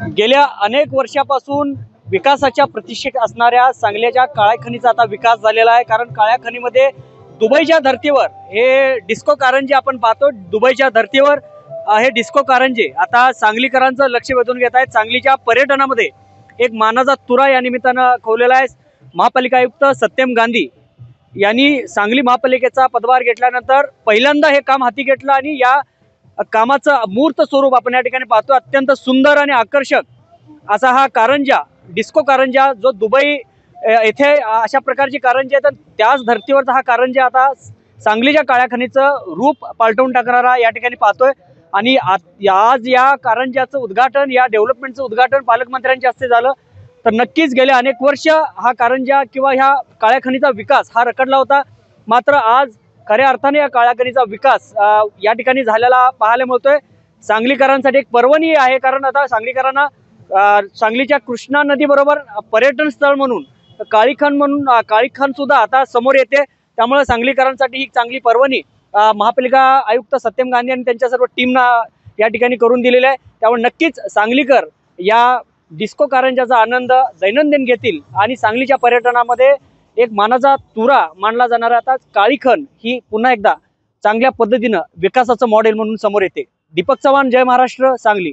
गेल्या अनेक वर्षापासून विकासाच्या प्रतीक्षेत असणाऱ्या सांगलीच्या काळ्या खनीचा आता विकास झालेला आहे। कारण काळ्या खनीमध्ये दुबईच्या धर्तीवर हे डिस्को कारंजे आपण पाहतो, दुबईच्या धर्तीवर हे डिस्को कारंजे आता सांगलीकरांचं लक्ष वेधून घेत आहेत। सांगलीच्या पर्यटनामध्ये एक मानाचा तुरा या निमित्तानं खोवलेला आहे। महापालिका आयुक्त सत्यम गांधी यांनी सांगली महापालिकेचा पदभार घेतल्यानंतर पहिल्यांदा हे काम हाती घेतलं आणि या कामाचं मूर्त स्वरूप आपण या ठिकाणी पाहतो। अत्यंत सुंदर आणि आकर्षक असा हा कारंजा, डिस्को कारंजा जो दुबई येथे अशा प्रकारची कारंजे आहेत, त्याच धर्तीवरचा हा कारंजा आता सांगलीच्या काळ्या खनीचं रूप पालटवून टाकणारा या ठिकाणी पाहतोय। आणि आज या कारंजाचं उद्घाटन, या डेव्हलपमेंटचं उद्घाटन पालकमंत्र्यांच्या हस्ते झालं। तर नक्कीच गेले अनेक वर्ष हा कारंजा किंवा ह्या काळ्या खनीचा विकास हा रखडला होता, मात्र आज खऱ्या अर्थाने या काळ्या खनीचा विकास या ठिकाणी झालेला पाहायला मिळतोय। सांगलीकरांसाठी एक पर्वणी आहे, कारण आता सांगलीकरांना सांगलीच्या कृष्णा नदी बरोबर पर्यटन स्थळ म्हणून काळी खान सुद्धा आता समोर येते। त्यामुळे सांगलीकरांसाठी ही चांगली पर्वणी महापालिका आयुक्त सत्यम गांधी आणि त्यांच्या सर्व टीमना या ठिकाणी करून दिलेला आहे। त्यामुळे नक्कीच सांगलीकर या डिस्को कारंजाचा आनंद दैनंदिन घेतील आणि सांगलीच्या पर्यटनामध्ये एक मानाचा तुरा मानला जाणारा आता काळी खण ही पुन्हा एकदा चांगल्या पद्धतीनं विकासाचं मॉडेल म्हणून समोर येते। दीपक चव्हाण, जय महाराष्ट्र, सांगली।